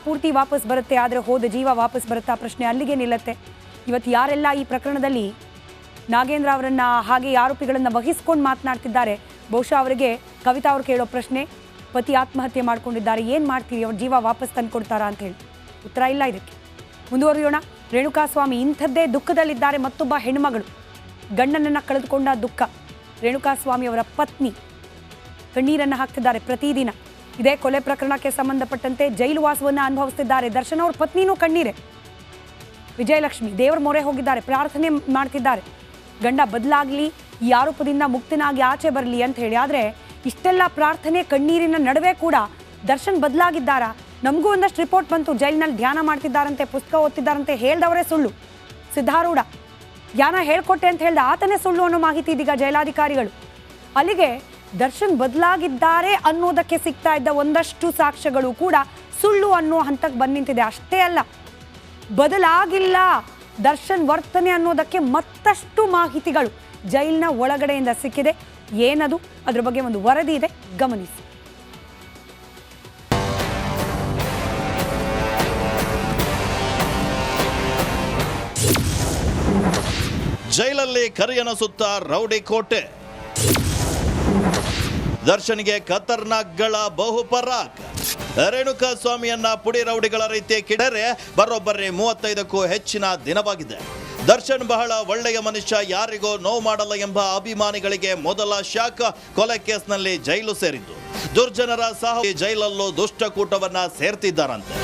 ಪೂರ್ತಿ ವಾಪಸ್ ಬರುತ್ತೆ, ಆದರೆ ಹೋದ ಜೀವ ವಾಪಸ್ ಬರುತ್ತಾ ಪ್ರಶ್ನೆ ಅಲ್ಲಿಗೆ ನಿಲ್ಲತ್ತೆ. ಇವತ್ತು ಯಾರೆಲ್ಲ ಈ ಪ್ರಕರಣದಲ್ಲಿ ನಾಗೇಂದ್ರ ಅವರನ್ನ ಹಾಗೆ ಆರೋಪಿಗಳನ್ನು ವಹಿಸ್ಕೊಂಡು ಮಾತನಾಡ್ತಿದ್ದಾರೆ, ಬಹುಶಃ ಅವರಿಗೆ ಕವಿತಾ ಅವರು ಕೇಳೋ ಪ್ರಶ್ನೆ, ಪತಿ ಆತ್ಮಹತ್ಯೆ ಮಾಡ್ಕೊಂಡಿದ್ದಾರೆ, ಏನು ಮಾಡ್ತೀರಿ, ಅವ್ರ ಜೀವ ವಾಪಸ್ ತಂದು ಕೊಡ್ತಾರಾ ಅಂತ ಹೇಳಿ ಉತ್ತರ ಇಲ್ಲ ಇದಕ್ಕೆ. ಮುಂದುವರಿಯೋಣ. ರೇಣುಕಾಸ್ವಾಮಿ ಇಂಥದ್ದೇ ದುಃಖದಲ್ಲಿದ್ದಾರೆ. ಮತ್ತೊಬ್ಬ ಹೆಣ್ಮಗಳು ಗಂಡನನ್ನು ಕಳೆದುಕೊಂಡ ದುಃಖ. ರೇಣುಕಾಸ್ವಾಮಿ ಅವರ ಪತ್ನಿ ಕಣ್ಣೀರನ್ನು ಹಾಕ್ತಿದ್ದಾರೆ ಪ್ರತಿದಿನ. ಇದೇ ಕೊಲೆ ಪ್ರಕರಣಕ್ಕೆ ಸಂಬಂಧಪಟ್ಟಂತೆ ಜೈಲು ವಾಸವನ್ನು ಅನುಭವಿಸ್ತಿದ್ದಾರೆ. ದರ್ಶನ್ ಅವ್ರ ಪತ್ನಿನೂ ಕಣ್ಣೀರೆ. ವಿಜಯಲಕ್ಷ್ಮಿ ದೇವರ ಮೊರೆ ಹೋಗಿದ್ದಾರೆ, ಪ್ರಾರ್ಥನೆ ಮಾಡ್ತಿದ್ದಾರೆ, ಗಂಡ ಬದಲಾಗಲಿ, ಈ ಆರೋಪದಿಂದ ಮುಕ್ತನಾಗಿ ಆಚೆ ಬರಲಿ ಅಂತ ಹೇಳಿ. ಆದರೆ ಇಷ್ಟೆಲ್ಲ ಪ್ರಾರ್ಥನೆ ಕಣ್ಣೀರಿನ ನಡುವೆ ಕೂಡ ದರ್ಶನ್ ಬದಲಾಗಿದ್ದಾರಾ? ನಮಗೂ ಒಂದಷ್ಟು ರಿಪೋರ್ಟ್ ಬಂತು, ಜೈಲಿನಲ್ಲಿ ಧ್ಯಾನ ಮಾಡ್ತಿದ್ದಾರಂತೆ, ಪುಸ್ತಕ ಓದ್ತಿದ್ದಾರಂತೆ, ಹೇಳ್ದವರೇ ಸುಳ್ಳು. ಸಿದ್ಧಾರೂಢ ಧ್ಯಾನ ಹೇಳ್ಕೊಟ್ಟೆ ಅಂತ ಹೇಳ್ದ ಆತನೇ ಸುಳ್ಳು ಅನ್ನೋ ಮಾಹಿತಿ ಇದೀಗ ಜೈಲಾಧಿಕಾರಿಗಳು. ಅಲ್ಲಿಗೆ ದರ್ಶನ್ ಬದಲಾಗಿದ್ದಾರೆ ಅನ್ನೋದಕ್ಕೆ ಸಿಗ್ತಾ ಇದ್ದ ಒಂದಷ್ಟು ಸಾಕ್ಷ್ಯಗಳು ಕೂಡ ಸುಳ್ಳು ಅನ್ನೋ ಹಂತಕ್ಕೆ ಬಂದು ನಿಂತಿದೆ. ಅಷ್ಟೇ ಅಲ್ಲ, ಬದಲಾಗಿಲ್ಲ ದರ್ಶನ್ ವರ್ತನೆ ಅನ್ನೋದಕ್ಕೆ ಮತ್ತಷ್ಟು ಮಾಹಿತಿಗಳು ಜೈಲಿನ ಒಳಗಡೆಯಿಂದ ಸಿಕ್ಕಿದೆ. ಏನದು, ಅದ್ರ ಬಗ್ಗೆ ಒಂದು ವರದಿ ಇದೆ, ಗಮನಿಸಿ. ಜೈಲಲ್ಲಿ ಕರಿಯನ ಸುತ್ತ ರೌಡಿ ಕೋಟೆ. ದರ್ಶನ್ಗೆ ಖತರ್ನಾಕ್ಗಳ ಬಹುಪರಾಕ್. ರೇಣುಕಾಸ್ವಾಮಿಯನ್ನ ಪುಡಿ ರೌಡಿಗಳ ರೀತಿ ಕಿಡರೆ ಬರೋಬ್ಬರಿ 35ಕ್ಕೂ ಹೆಚ್ಚಿನ ದಿನವಾಗಿದೆ. ದರ್ಶನ್ ಬಹಳ ಒಳ್ಳೆಯ ಮನುಷ್ಯ, ಯಾರಿಗೂ ನೋವು ಮಾಡಲ್ಲ ಎಂಬ ಅಭಿಮಾನಿಗಳಿಗೆ ಮೊದಲ ಶಾಕ್ ಕೊಲೆ ಕೇಸ್ನಲ್ಲಿ ಜೈಲು ಸೇರಿದ್ದು. ದುರ್ಜನರ ಸಹ ಜೈಲಲ್ಲೂ ದುಷ್ಟಕೂಟವನ್ನ ಸೇರ್ತಿದ್ದಾರಂತೆ.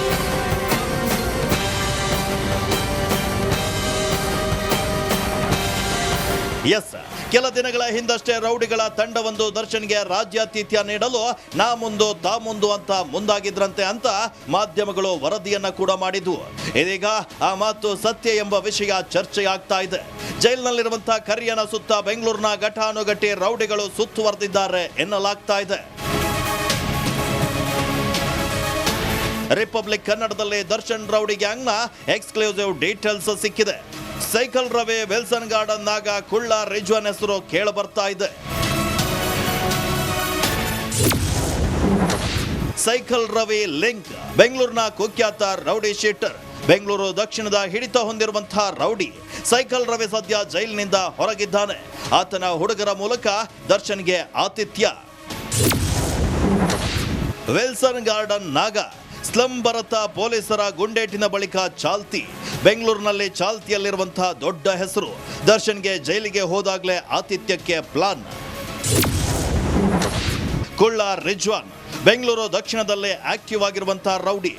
ಎಸ್, ಕೆಲ ದಿನಗಳ ಹಿಂದಷ್ಟೇ ರೌಡಿಗಳ ತಂಡವೊಂದು ದರ್ಶನ್ಗೆ ರಾಜ್ಯಾತಿಥ್ಯ ನೀಡಲು ನಾ ಮುಂದು ತಾ ಮುಂದು ಅಂತ ಮುಂದಾಗಿದ್ರಂತೆ ಅಂತ ಮಾಧ್ಯಮಗಳು ವರದಿಯನ್ನ ಕೂಡ ಮಾಡಿದ್ವು. ಇದೀಗ ಆ ಮಾತು ಸತ್ಯ ಎಂಬ ವಿಷಯ ಚರ್ಚೆಯಾಗ್ತಾ ಇದೆ. ಜೈಲಿನಲ್ಲಿರುವಂತಹ ಕರಿಯನ ಸುತ್ತ ಬೆಂಗಳೂರಿನ ಘಟಾನುಘಟಿ ರೌಡಿಗಳು ಸುತ್ತುವರೆದಿದ್ದಾರೆ ಎನ್ನಲಾಗ್ತಾ ಇದೆ. ರಿಪಬ್ಲಿಕ್ ಕನ್ನಡದಲ್ಲಿ ದರ್ಶನ್ ರೌಡಿ ಗ್ಯಾಂಗ್ನ ಎಕ್ಸ್ಕ್ಲೂಸಿವ್ ಡೀಟೇಲ್ಸ್ ಸಿಕ್ಕಿದೆ. ಸೈಕಲ್ ರವಿ, ವಿಲ್ಸನ್ ಗಾರ್ಡನ್ ನಾಗ, ಕುಳ್ಳ ರಿಜ್ವಾನ್ ಹೆಸರು ಕೇಳ ಬರ್ತಾ ಇದೆ. ಸೈಕಲ್ ರವಿ ಲಿಂಕ್ ಬೆಂಗಳೂರಿನ ಕುಖ್ಯಾತ ರೌಡಿ ಶೀಟರ್. ಬೆಂಗಳೂರು ದಕ್ಷಿಣದ ಹಿಡಿತ ಹೊಂದಿರುವಂತಹ ರೌಡಿ ಸೈಕಲ್ ರವಿ ಸದ್ಯ ಜೈಲಿನಿಂದ ಹೊರಗಿದ್ದಾನೆ. ಆತನ ಹುಡುಗರ ಮೂಲಕ ದರ್ಶನ್ಗೆ ಆತಿಥ್ಯ. ವಿಲ್ಸನ್ ಗಾರ್ಡನ್ ನಾಗ ಸ್ಲಂ ಭರತ ಪೊಲೀಸರ ಗುಂಡೇಟಿನ ಬಳಿಕ ಚಾಲ್ತಿ. ಬೆಂಗಳೂರಿನಲ್ಲಿ ಚಾಲ್ತಿಯಲ್ಲಿರುವಂತಹ ದೊಡ್ಡ ಹೆಸರು. ದರ್ಶನ್ಗೆ ಜೈಲಿಗೆ ಹೋದಾಗಲೇ ಆತಿಥ್ಯಕ್ಕೆ ಪ್ಲಾನ್. ಕುಳ್ಳ ರಿಜ್ವಾನ್ ಬೆಂಗಳೂರು ದಕ್ಷಿಣದಲ್ಲೇ ಆಕ್ಟಿವ್ ಆಗಿರುವಂತಹ ರೌಡಿ.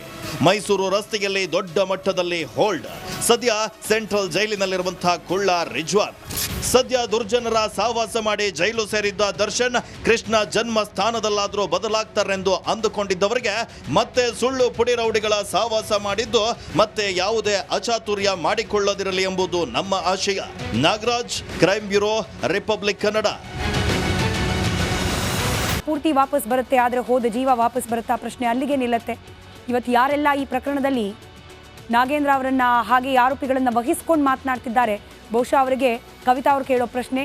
ಮೈಸೂರು ರಸ್ತೆಯಲ್ಲಿ ದೊಡ್ಡ ಮಟ್ಟದಲ್ಲಿ ಹೋಲ್ಡ್. ಸದ್ಯ ಸೆಂಟ್ರಲ್ ಜೈಲಿನಲ್ಲಿರುವಂತಹ ಕುಳ್ಳ ರಿಜ್ವಾನ್. ಸದ್ಯ ದುರ್ಜನರ ಸಹವಾಸ ಮಾಡಿ ಜೈಲು ಸೇರಿದ್ದ ದರ್ಶನ್ ಕೃಷ್ಣ ಜನ್ಮ ಸ್ಥಾನದಲ್ಲಾದರೂ ಬದಲಾಗ್ತಾರೆಂದು ಅಂದುಕೊಂಡಿದ್ದವರಿಗೆ ಮತ್ತೆ ಸುಳ್ಳು ಪುಡಿ ರೌಡಿಗಳ ಸಹವಾಸ ಮಾಡಿದ್ದು ಮತ್ತೆ ಯಾವುದೇ ಅಚಾತುರ್ಯ ಮಾಡಿಕೊಳ್ಳದಿರಲಿ ಎಂಬುದು ನಮ್ಮ ಆಶಯ. Nagaraj, crime bureau, republic Kannada. ಪೂರ್ತಿ ವಾಪಸ್ ಬರುತ್ತೆ, ಆದರೆ ಹೋದ ಜೀವ ವಾಪಸ್ ಬರುತ್ತಾ ಪ್ರಶ್ನೆ ಅಲ್ಲಿಗೆ ನಿಲ್ಲತ್ತೆ. ಇವತ್ತು ಯಾರೆಲ್ಲ ಈ ಪ್ರಕರಣದಲ್ಲಿ ನಾಗೇಂದ್ರ ಅವರನ್ನ ಹಾಗೆ ಆರೋಪಿಗಳನ್ನು ವಹಿಸ್ಕೊಂಡು ಮಾತನಾಡ್ತಿದ್ದಾರೆ, ಬಹುಶಃ ಅವರಿಗೆ ಕವಿತಾ ಅವರು ಕೇಳೋ ಪ್ರಶ್ನೆ,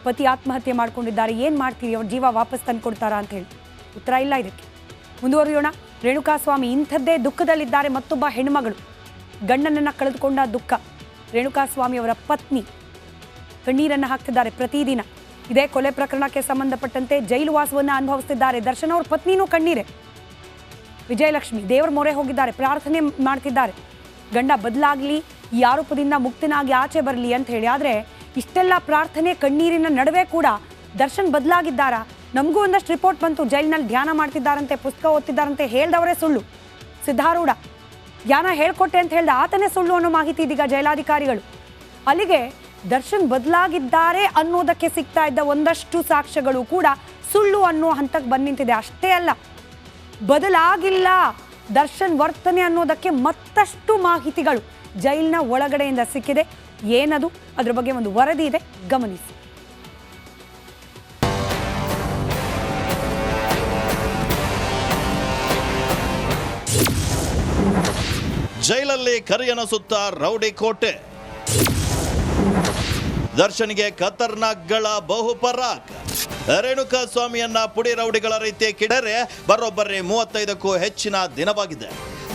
ಪತಿ ಆತ್ಮಹತ್ಯೆ ಮಾಡ್ಕೊಂಡಿದ್ದಾರೆ, ಏನು ಮಾಡ್ತೀರಿ, ಅವ್ರ ಜೀವ ವಾಪಸ್ ತಂದು ಕೊಡ್ತಾರಾ ಅಂತ ಹೇಳಿ ಉತ್ತರ ಇಲ್ಲ ಇದಕ್ಕೆ. ಮುಂದುವರಿಯೋಣ. ರೇಣುಕಾಸ್ವಾಮಿ ಇಂಥದ್ದೇ ದುಃಖದಲ್ಲಿದ್ದಾರೆ. ಮತ್ತೊಬ್ಬ ಹೆಣ್ಮಗಳು ಗಂಡನನ್ನು ಕಳೆದುಕೊಂಡ ದುಃಖ. ರೇಣುಕಾಸ್ವಾಮಿ ಅವರ ಪತ್ನಿ ಕಣ್ಣೀರನ್ನು ಹಾಕ್ತಿದ್ದಾರೆ ಪ್ರತಿದಿನ. ಇದೇ ಕೊಲೆ ಪ್ರಕರಣಕ್ಕೆ ಸಂಬಂಧಪಟ್ಟಂತೆ ಜೈಲು ವಾಸವನ್ನು ಅನುಭವಿಸ್ತಿದ್ದಾರೆ. ದರ್ಶನ್ ಅವ್ರ ಪತ್ನಿನೂ ಕಣ್ಣೀರೆ. ವಿಜಯಲಕ್ಷ್ಮಿ ದೇವರ ಮೊರೆ ಹೋಗಿದ್ದಾರೆ, ಪ್ರಾರ್ಥನೆ ಮಾಡ್ತಿದ್ದಾರೆ, ಗಂಡ ಬದಲಾಗಲಿ, ಈ ಆರೋಪದಿಂದ ಮುಕ್ತನಾಗಿ ಆಚೆ ಬರಲಿ ಅಂತ ಹೇಳಿ. ಆದರೆ ಇಷ್ಟೆಲ್ಲ ಪ್ರಾರ್ಥನೆ ಕಣ್ಣೀರಿನ ನಡುವೆ ಕೂಡ ದರ್ಶನ್ ಬದಲಾಗಿದ್ದಾರಾ? ನಮಗೂ ಒಂದಷ್ಟು ರಿಪೋರ್ಟ್ ಬಂತು, ಜೈಲಿನಲ್ಲಿ ಧ್ಯಾನ ಮಾಡ್ತಿದ್ದಾರಂತೆ, ಪುಸ್ತಕ ಓದ್ತಿದ್ದಾರಂತೆ, ಹೇಳ್ದವರೇ ಸುಳ್ಳು. ಸಿದ್ಧಾರೂಢ ಧ್ಯಾನ ಹೇಳ್ಕೊಟ್ಟೆ ಅಂತ ಹೇಳ್ದ ಆತನೇ ಸುಳ್ಳು ಅನ್ನೋ ಮಾಹಿತಿ ಇದೀಗ ಜೈಲಾಧಿಕಾರಿಗಳು. ಅಲ್ಲಿಗೆ ದರ್ಶನ್ ಬದಲಾಗಿದ್ದಾರೆ ಅನ್ನೋದಕ್ಕೆ ಸಿಗ್ತಾ ಇದ್ದ ಒಂದಷ್ಟು ಸಾಕ್ಷ್ಯಗಳು ಕೂಡ ಸುಳ್ಳು ಅನ್ನೋ ಹಂತಕ್ಕೆ ಬಂದು ನಿಂತಿದೆ. ಅಷ್ಟೇ ಅಲ್ಲ, ಬದಲಾಗಿಲ್ಲ ದರ್ಶನ್ ವರ್ತನೆ ಅನ್ನೋದಕ್ಕೆ ಮತ್ತಷ್ಟು ಮಾಹಿತಿಗಳು ಜೈಲಿನ ಒಳಗಡೆಯಿಂದ ಸಿಕ್ಕಿದೆ. ಏನದು, ಅದ್ರ ಬಗ್ಗೆ ಒಂದು ವರದಿ ಇದೆ, ಗಮನಿಸಿ. ಜೈಲಲ್ಲಿ ಕರಿಯನ ಸುತ್ತ ರೌಡಿ ಕೋಟೆ. ದರ್ಶನ್ಗೆ ಖತರ್ನಾಕ್ಗಳ ಬಹುಪರಾಕ್. ರೇಣುಕಾಸ್ವಾಮಿಯನ್ನ ಪುಡಿ ರೌಡಿಗಳ ರೀತಿ ಕಿಡರೆ ಬರೋಬ್ಬರಿ 35ಕ್ಕೂ ಹೆಚ್ಚಿನ ದಿನವಾಗಿದೆ.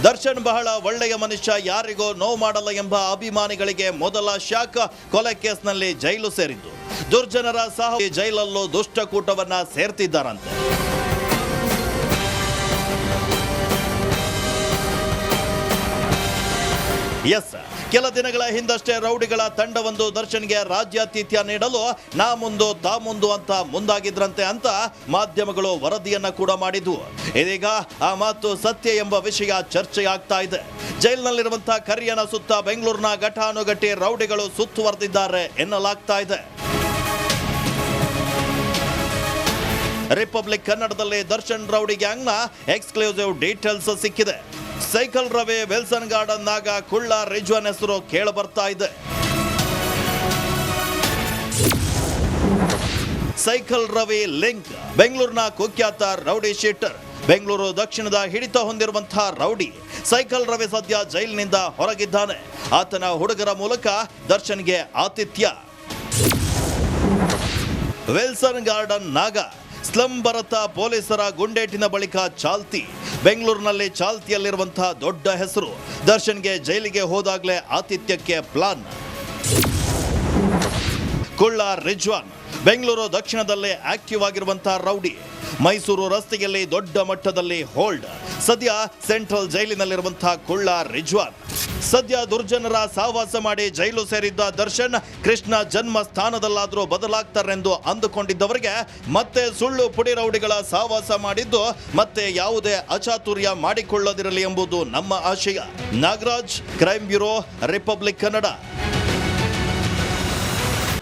ದರ್ಶನ್ ಬಹಳ ಒಳ್ಳೆಯ ಮನುಷ್ಯ, ಯಾರಿಗೋ ನೋವು ಮಾಡಲ್ಲ ಎಂಬ ಅಭಿಮಾನಿಗಳಿಗೆ ಮೊದಲ ಶಾಕ್. ಕೊಲೆ ಕೇಸ್ನಲ್ಲಿ ಜೈಲು ಸೇರಿದ್ದು ದುರ್ಜನರ ಸಹ ಜೈಲಲ್ಲೂ ದುಷ್ಟಕೂಟವನ್ನ ಸೇರ್ತಿದ್ದಾರಂತೆ. ಎಸ್, ಕೆಲ ದಿನಗಳ ಹಿಂದಷ್ಟೇ ರೌಡಿಗಳ ತಂಡವೊಂದು ದರ್ಶನ್ಗೆ ರಾಜ್ಯಾತಿಥ್ಯ ನೀಡಲು ನಾ ಮುಂದು ಅಂತ ಮುಂದಾಗಿದ್ರಂತೆ ಅಂತ ಮಾಧ್ಯಮಗಳು ವರದಿಯನ್ನ ಕೂಡ ಮಾಡಿದ್ವು. ಇದೀಗ ಆ ಮಾತು ಸತ್ಯ ಎಂಬ ವಿಷಯ ಚರ್ಚೆಯಾಗ್ತಾ ಇದೆ. ಜೈಲಿನಲ್ಲಿರುವಂತಹ ಕರಿಯನ ಸುತ್ತ ಬೆಂಗಳೂರಿನ ಘಟಾನುಘಟಿ ರೌಡಿಗಳು ಸುತ್ತುವರೆದಿದ್ದಾರೆ ಎನ್ನಲಾಗ್ತಾ ಇದೆ. ರಿಪಬ್ಲಿಕ್ ಕನ್ನಡದಲ್ಲಿ ದರ್ಶನ್ ರೌಡಿ ಗ್ಯಾಂಗ್ನ ಎಕ್ಸ್ಕ್ಲೂಸಿವ್ ಡೀಟೇಲ್ಸ್ ಸಿಕ್ಕಿದೆ. ಸೈಕಲ್ ರವಿ, ವಿಲ್ಸನ್ ಗಾರ್ಡನ್ ನಾಗ, ಕುಳ್ಳ ರಿಜ್ವಾನ್ ಹೆಸರು ಕೇಳ ಬರ್ತಾ ಇದೆ. ಸೈಕಲ್ ರವಿ ಲಿಂಕ್ ಬೆಂಗಳೂರಿನ ಕುಖ್ಯಾತ ರೌಡಿ ಶೀಟರ್. ಬೆಂಗಳೂರು ದಕ್ಷಿಣದ ಹಿಡಿತ ಹೊಂದಿರುವಂತಹ ರೌಡಿ ಸೈಕಲ್ ರವಿ ಸದ್ಯ ಜೈಲಿನಿಂದ ಹೊರಗಿದ್ದಾನೆ. ಆತನ ಹುಡುಗರ ಮೂಲಕ ದರ್ಶನ್ಗೆ ಆತಿಥ್ಯ. ವಿಲ್ಸನ್ ಗಾರ್ಡನ್ ನಾಗ ಸ್ಲಂ ಭರತ ಪೊಲೀಸರ ಗುಂಡೇಟಿನ ಬಳಿಕ ಚಾಲ್ತಿ. ಬೆಂಗಳೂರಿನಲ್ಲಿ ಚಾಲ್ತಿಯಲ್ಲಿರುವಂತಹ ದೊಡ್ಡ ಹೆಸರು. ದರ್ಶನ್ಗೆ ಜೈಲಿಗೆ ಹೋದಾಗಲೇ ಆತಿಥ್ಯಕ್ಕೆ ಪ್ಲಾನ್. ಕುಳ್ಳ ರಿಜ್ವಾನ್ ಬೆಂಗಳೂರು ದಕ್ಷಿಣದಲ್ಲೇ ಆಕ್ಟಿವ್ ಆಗಿರುವಂತಹ ರೌಡಿ. ಮೈಸೂರು ರಸ್ತೆಯಲ್ಲಿ ದೊಡ್ಡ ಮಟ್ಟದಲ್ಲಿ ಹೋಲ್ಡ್. ಸದ್ಯ ಸೆಂಟ್ರಲ್ ಜೈಲಿನಲ್ಲಿರುವಂತಹ ಕುಳ್ಳ ರಿಜ್ವಾನ್. ಸದ್ಯ ದುರ್ಜನರ ಸಹವಾಸ ಮಾಡಿ ಜೈಲು ಸೇರಿದ್ದ ದರ್ಶನ್ ಕೃಷ್ಣ ಜನ್ಮ ಸ್ಥಾನದಲ್ಲಾದರೂ ಬದಲಾಗ್ತಾರೆಂದು ಅಂದುಕೊಂಡಿದ್ದವರಿಗೆ ಮತ್ತೆ ಸುಳ್ಳು ಪುಡಿ ರೌಡಿಗಳ ಸಹವಾಸ ಮಾಡಿದ್ದು ಮತ್ತೆ ಯಾವುದೇ ಅಚಾತುರ್ಯ ಮಾಡಿಕೊಳ್ಳದಿರಲಿ ಎಂಬುದು ನಮ್ಮ ಆಶಯ. Nagaraj, crime bureau, republic Kannada.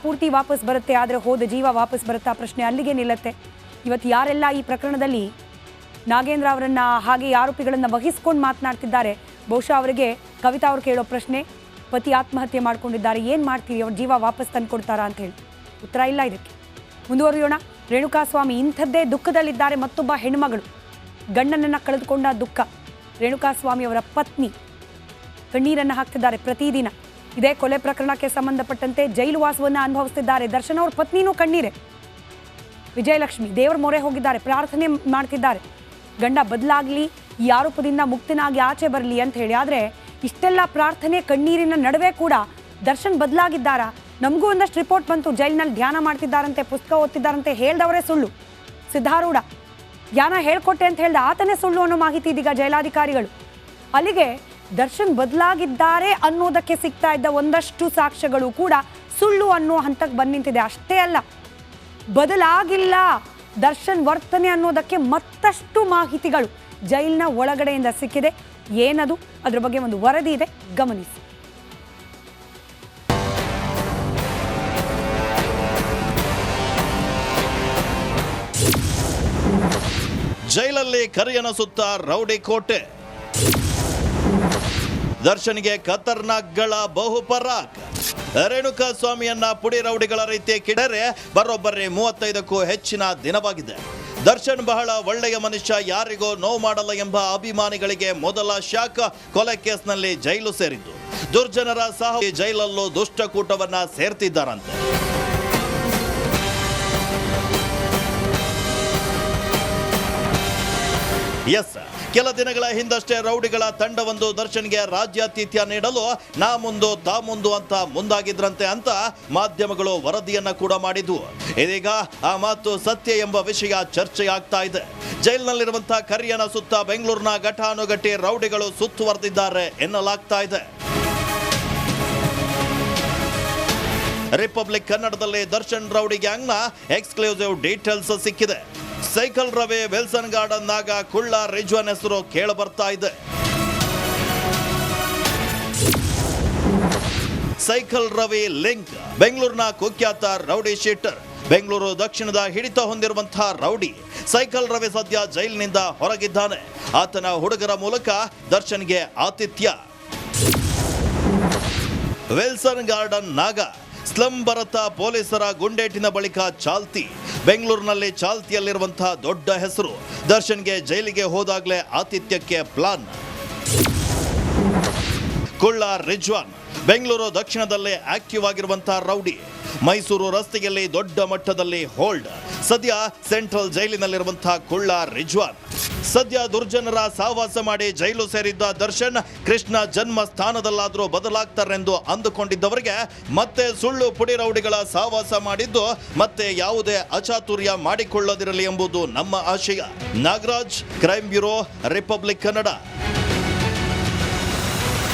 ಪೂರ್ತಿ ವಾಪಸ್ ಬರುತ್ತೆ, ಆದರೆ ಹೋದ ಜೀವ ವಾಪಸ್ ಬರುತ್ತಾ ಪ್ರಶ್ನೆ ಅಲ್ಲಿಗೆ ನಿಲ್ಲತ್ತೆ. ಇವತ್ತು ಯಾರೆಲ್ಲ ಈ ಪ್ರಕರಣದಲ್ಲಿ ನಾಗೇಂದ್ರ ಅವರನ್ನ ಹಾಗೆ ಆರೋಪಿಗಳನ್ನ ವಹಿಸ್ಕೊಂಡು ಮಾತನಾಡ್ತಿದ್ದಾರೆ, ಬಹುಶಃ ಅವರಿಗೆ ಕವಿತಾ ಅವರು ಕೇಳೋ ಪ್ರಶ್ನೆ, ಪತಿ ಆತ್ಮಹತ್ಯೆ ಮಾಡ್ಕೊಂಡಿದ್ದಾರೆ, ಏನು ಮಾಡ್ತೀರಿ, ಅವ್ರ ಜೀವ ವಾಪಸ್ ತಂದು ಕೊಡ್ತಾರಾ ಅಂತ ಹೇಳಿ ಉತ್ತರ ಇಲ್ಲ ಇದಕ್ಕೆ. ಮುಂದುವರಿಯೋಣ. ರೇಣುಕಾಸ್ವಾಮಿ ಇಂಥದ್ದೇ ದುಃಖದಲ್ಲಿದ್ದಾರೆ. ಮತ್ತೊಬ್ಬ ಹೆಣ್ಮಗಳು ಗಂಡನನ್ನು ಕಳೆದುಕೊಂಡ ದುಃಖ. ರೇಣುಕಾಸ್ವಾಮಿ ಅವರ ಪತ್ನಿ ಕಣ್ಣೀರನ್ನು ಹಾಕ್ತಿದ್ದಾರೆ ಪ್ರತಿದಿನ. ಇದೇ ಕೊಲೆ ಪ್ರಕರಣಕ್ಕೆ ಸಂಬಂಧಪಟ್ಟಂತೆ ಜೈಲು ವಾಸವನ್ನು ಅನುಭವಿಸ್ತಿದ್ದಾರೆ. ದರ್ಶನ್ ಅವ್ರ ಪತ್ನಿನೂ ಕಣ್ಣೀರೆ. ವಿಜಯಲಕ್ಷ್ಮಿ ದೇವರ ಮೊರೆ ಹೋಗಿದ್ದಾರೆ, ಪ್ರಾರ್ಥನೆ ಮಾಡ್ತಿದ್ದಾರೆ, ಗಂಡ ಬದಲಾಗಲಿ, ಈ ಆರೋಪದಿಂದ ಮುಕ್ತನಾಗಿ ಆಚೆ ಬರಲಿ ಅಂತ ಹೇಳಿ. ಆದರೆ ಇಷ್ಟೆಲ್ಲ ಪ್ರಾರ್ಥನೆ ಕಣ್ಣೀರಿನ ನಡುವೆ ಕೂಡ ದರ್ಶನ್ ಬದಲಾಗಿದ್ದಾರಾ? ನಮಗೂ ಒಂದಷ್ಟು ರಿಪೋರ್ಟ್ ಬಂತು, ಜೈಲಿನಲ್ಲಿ ಧ್ಯಾನ ಮಾಡ್ತಿದ್ದಾರಂತೆ, ಪುಸ್ತಕ ಓದ್ತಿದ್ದಾರಂತೆ, ಹೇಳ್ದವರೇ ಸುಳ್ಳು. ಸಿದ್ಧಾರೂಢ ಧ್ಯಾನ ಹೇಳ್ಕೊಟ್ಟೆ ಅಂತ ಹೇಳ್ದ ಆತನೇ ಸುಳ್ಳು ಅನ್ನೋ ಮಾಹಿತಿ ಇದೀಗ ಜೈಲಾಧಿಕಾರಿಗಳು. ಅಲ್ಲಿಗೆ ದರ್ಶನ್ ಬದಲಾಗಿದ್ದಾರೆ ಅನ್ನೋದಕ್ಕೆ ಸಿಗ್ತಾ ಇದ್ದ ಒಂದಷ್ಟು ಸಾಕ್ಷ್ಯಗಳು ಕೂಡ ಸುಳ್ಳು ಅನ್ನೋ ಹಂತಕ್ಕೆ ಬಂದು ನಿಂತಿದೆ. ಅಷ್ಟೇ ಅಲ್ಲ, ಬದಲಾಗಿಲ್ಲ ದರ್ಶನ್ ವರ್ತನೆ ಅನ್ನೋದಕ್ಕೆ ಮತ್ತಷ್ಟು ಮಾಹಿತಿಗಳು ಜೈಲಿನ ಒಳಗಡೆಯಿಂದ ಸಿಕ್ಕಿದೆ. ಏನದು, ಅದ್ರ ಬಗ್ಗೆ ಒಂದು ವರದಿ ಇದೆ, ಗಮನಿಸಿ. ಜೈಲಲ್ಲಿ ಕರಿಯನ ಸುತ್ತ ರೌಡಿ ಕೋಟೆ. ದರ್ಶನ್ಗೆ ಖತರ್ನಾಕ್ಗಳ ಬಹುಪರಾಕ್. ರೇಣುಕಾಸ್ವಾಮಿಯನ್ನ ಪುಡಿ ರೌಡಿಗಳ ರೀತಿ ಕಿಡರೆ ಬರೋಬ್ಬರಿ 35ಕ್ಕೂ ಹೆಚ್ಚಿನ ದಿನವಾಗಿದೆ. ದರ್ಶನ್ ಬಹಳ ಒಳ್ಳೆಯ ಮನುಷ್ಯ, ಯಾರಿಗೋ ನೋವು ಮಾಡಲ್ಲ ಎಂಬ ಅಭಿಮಾನಿಗಳಿಗೆ ಮೊದಲ ಶಾಕ್. ಕೊಲೆ ಕೇಸ್ನಲ್ಲಿ ಜೈಲು ಸೇರಿದ್ದು ದುರ್ಜನರ ಸಹ ಜೈಲಲ್ಲೂ ದುಷ್ಟಕೂಟವನ್ನ ಸೇರ್ತಿದ್ದಾರಂತೆ. ಎಸ್, ಕೆಲ ದಿನಗಳ ಹಿಂದಷ್ಟೇ ರೌಡಿಗಳ ತಂಡವೊಂದು ದರ್ಶನ್ಗೆ ರಾಜ್ಯಾತಿಥ್ಯ ನೀಡಲು ನಾ ಮುಂದು ಅಂತ ಮುಂದಾಗಿದ್ರಂತೆ ಅಂತ ಮಾಧ್ಯಮಗಳು ವರದಿಯನ್ನ ಕೂಡ ಮಾಡಿದ್ವು. ಇದೀಗ ಆ ಮಾತು ಸತ್ಯ ಎಂಬ ವಿಷಯ ಚರ್ಚೆಯಾಗ್ತಾ ಇದೆ. ಜೈಲಿನಲ್ಲಿರುವಂತಹ ಕರಿಯನ ಸುತ್ತ ಬೆಂಗಳೂರಿನ ಘಟಾನುಘಟಿ ರೌಡಿಗಳು ಸುತ್ತುವರೆದಿದ್ದಾರೆ ಎನ್ನಲಾಗ್ತಾ ಇದೆ. ರಿಪಬ್ಲಿಕ್ ಕನ್ನಡದಲ್ಲಿ ದರ್ಶನ್ ರೌಡಿ ಗ್ಯಾಂಗ್ನ ಎಕ್ಸ್ಕ್ಲೂಸಿವ್ ಡೀಟೇಲ್ಸ್ ಸಿಕ್ಕಿದೆ. ಸೈಕಲ್ ರವಿ, ವಿಲ್ಸನ್ ಗಾರ್ಡನ್ ನಾಗ, ಕುಳ್ಳ ರಿಜ್ವಾನ್ ಹೆಸರು ಕೇಳ ಬರ್ತಾ ಇದೆ. ಸೈಕಲ್ ರವಿ ಲಿಂಕ್ ಬೆಂಗಳೂರಿನ ಕುಖ್ಯಾತ ರೌಡಿ ಶೀಟರ್. ಬೆಂಗಳೂರು ದಕ್ಷಿಣದ ಹಿಡಿತ ಹೊಂದಿರುವಂತಹ ರೌಡಿ ಸೈಕಲ್ ರವಿ ಸದ್ಯ ಜೈಲಿನಿಂದ ಹೊರಗಿದ್ದಾನೆ. ಆತನ ಹುಡುಗರ ಮೂಲಕ ದರ್ಶನ್ಗೆ ಆತಿಥ್ಯ. ವಿಲ್ಸನ್ ಗಾರ್ಡನ್ ನಾಗ ಸ್ಲಂ ಭರತ ಪೊಲೀಸರ ಗುಂಡೇಟಿನ ಬಳಿಕ ಚಾಲ್ತಿ. ಬೆಂಗಳೂರಿನಲ್ಲಿ ಚಾಲ್ತಿಯಲ್ಲಿರುವಂತಹ ದೊಡ್ಡ ಹೆಸರು. ದರ್ಶನ್ಗೆ ಜೈಲಿಗೆ ಹೋದಾಗಲೇ ಆತಿಥ್ಯಕ್ಕೆ ಪ್ಲಾನ್. ಕುಳ್ಳ ರಿಜ್ವಾನ್ ಬೆಂಗಳೂರು ದಕ್ಷಿಣದಲ್ಲೇ ಆಕ್ಟಿವ್ ಆಗಿರುವಂತಹ ರೌಡಿ. ಮೈಸೂರು ರಸ್ತೆಯಲ್ಲಿ ದೊಡ್ಡ ಮಟ್ಟದಲ್ಲಿ ಹೋಲ್ಡ್. ಸದ್ಯ ಸೆಂಟ್ರಲ್ ಜೈಲಿನಲ್ಲಿರುವಂತಹ ಕುಳ್ಳ ರಿಜ್ವಾನ್. ಸದ್ಯ ದುರ್ಜನರ ಸಹವಾಸ ಮಾಡಿ ಜೈಲು ಸೇರಿದ್ದ ದರ್ಶನ್ ಕೃಷ್ಣ ಜನ್ಮ ಸ್ಥಾನದಲ್ಲಾದರೂ ಬದಲಾಗ್ತಾರೆಂದು ಅಂದುಕೊಂಡಿದ್ದವರಿಗೆ ಮತ್ತೆ ಸುಳ್ಳು ಪುಡಿ ರೌಡಿಗಳ ಸಹವಾಸ ಮಾಡಿದ್ದು ಮತ್ತೆ ಯಾವುದೇ ಅಚಾತುರ್ಯ ಮಾಡಿಕೊಳ್ಳದಿರಲಿ ಎಂಬುದು ನಮ್ಮ ಆಶಯ. Nagaraj, crime bureau, republic Kannada.